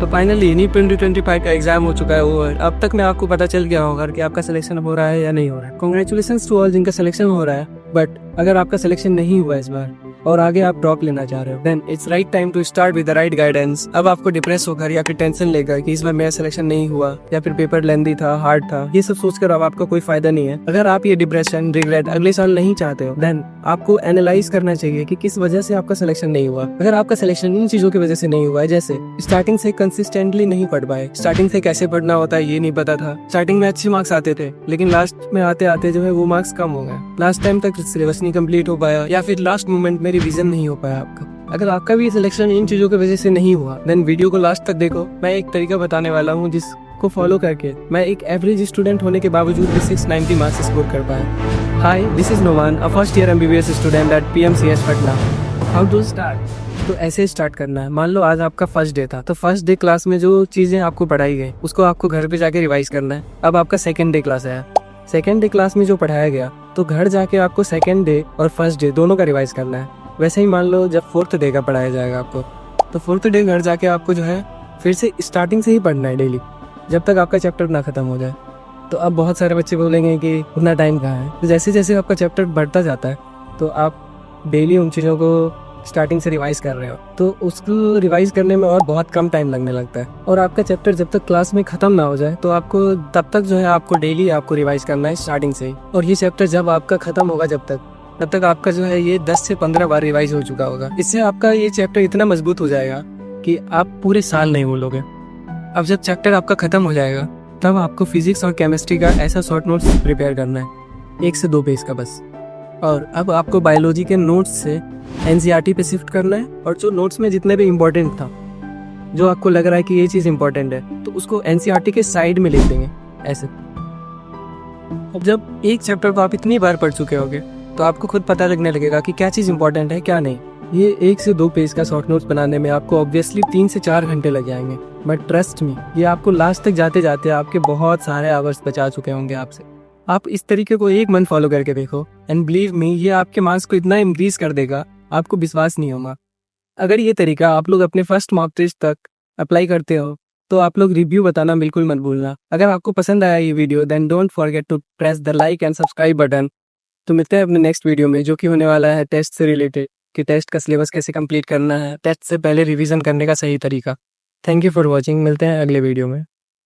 तो finally NEET 2025 का exam हो चुका है ओवर। अब तक में आपको पता चल गया होगा कि आपका सिलेक्शन हो रहा है या नहीं हो रहा है। कांग्रेचुलेशंस टू ऑल जिनका सिलेक्शन हो रहा है। बट अगर आपका सिलेक्शन नहीं हुआ इस बार और आगे आप ड्रॉप लेना चाह रहे हो, then it's right time to start with the right guidance. अब आपको डिप्रेस होकर या फिर टेंशन लेकर कि इस बार मेरा सिलेक्शन नहीं हुआ या फिर पेपर लेंदी था, हार्ड था, ये सब सोचकर अब आपका कोई फायदा नहीं है। अगर आप ये डिप्रेशन, रिग्रेट अगले साल नहीं चाहते हो, देन आपको एनालाइज करना चाहिए कि किस वजह से आपका सिलेक्शन नहीं हुआ। अगर आपका सिलेक्शन इन चीजों की वजह से नहीं हुआ है, जैसे स्टार्टिंग से कंसिस्टेंटली नहीं पढ़ पाए, स्टार्टिंग से कैसे पढ़ना होता है ये नहीं पता था, स्टार्टिंग में अच्छे मार्क्स आते थे लेकिन लास्ट में आते आते जो है वो मार्क्स कम हो गए, लास्ट टाइम तक सिलेबस नहीं कंप्लीट हो पाया, या फिर लास्ट मोमेंट में रिवीजन नहीं हो पाया आपका। अगर आपका भी सिलेक्शन इन चीजों की वजह से नहीं हुआ, देन वीडियो को लास्ट तक देखो। मैं एक तरीका बताने वाला हूँ जिसको फॉलो करके मैं एक एवरेज स्टूडेंट होने के बावजूद भी 690 मार्क्स स्कोर कर पाया। Hi, this is Noman, a first year MBBS student at PMCS Patna. How to start? तो ऐसे स्टार्ट करना है। मान लो आज आपका फर्स्ट डे था, तो फर्स्ट डे क्लास में जो चीजें आपको पढ़ाई गई उसको आपको घर पे जाके रिवाइज करना है। अब आपका सेकंड डे क्लास है, सेकंड डे क्लास में जो पढ़ाया गया तो घर जाके आपको सेकंड डे और फर्स्ट डे दोनों का रिवाइज करना है। वैसे ही मान लो जब फोर्थ डे का पढ़ाया जाएगा आपको, तो फोर्थ डे घर जाके आपको जो है फिर से स्टार्टिंग से ही पढ़ना है डेली, जब तक आपका चैप्टर ना खत्म हो जाए। तो अब बहुत सारे बच्चे बोलेंगे कि उतना टाइम कहाँ है। तो जैसे जैसे आपका चैप्टर बढ़ता जाता है तो आप डेली उन चीज़ों को स्टार्टिंग से रिवाइज कर रहे हो, तो उसको रिवाइज करने में और बहुत कम टाइम लगने लगता है। और आपका चैप्टर जब तक क्लास में खत्म ना हो जाए तो आपको तब तक जो है आपको डेली आपको रिवाइज करना है स्टार्टिंग से ही। और ये चैप्टर जब आपका खत्म होगा तब तक आपका जो है ये 10 से 15 बार रिवाइज हो चुका होगा। इससे आपका ये चैप्टर इतना मजबूत हो जाएगा कि आप पूरे साल नहीं भूलोगे। अब जब चैप्टर आपका खत्म हो जाएगा तब आपको फिजिक्स और केमिस्ट्री का ऐसा शॉर्ट नोट्स प्रिपेयर करना है, 1 से 2 पेज का बस। और अब आपको बायोलॉजी के नोट्स से NCERT पे शिफ्ट करना है, और जो नोट्स में जितने भी इम्पोर्टेंट था, जो आपको लग रहा है कि ये चीज़ इम्पोर्टेंट है, तो उसको NCERT के साइड में लिख देंगे ऐसे। अब जब एक चैप्टर को आप इतनी बार पढ़ चुके होगे तो आपको खुद पता लगने लगेगा कि क्या चीज़ इम्पोर्टेंट है क्या नहीं। ये 1 से 2 पेज का शॉर्ट नोट्स बनाने में आपको ऑब्वियसली 3 से 4 घंटे लग जाएंगे, बट ट्रस्ट मी, ये आपको लास्ट तक जाते जाते आपके बहुत सारे आवर्स बचा चुके होंगे आपसे। आप इस तरीके को 1 मंथ फॉलो करके देखो, एंड बिलीव मी, ये आपके मार्क्स को इतना इंक्रीज कर देगा आपको विश्वास नहीं होगा। अगर ये तरीका आप लोग अपने फर्स्ट मॉक टेस्ट तक अप्लाई करते हो तो आप लोग रिव्यू बताना बिल्कुल मत भूलना। अगर आपको पसंद आया ये video, then don't forget to press the like and subscribe button. तो मिलते हैं अपने नेक्स्ट वीडियो में, जो कि होने वाला है टेस्ट से रिलेटेड, कि टेस्ट का सिलेबस कैसे कंप्लीट करना है, टेस्ट से पहले रिवीजन करने का सही तरीका। थैंक यू फॉर वॉचिंग, मिलते हैं अगले वीडियो में।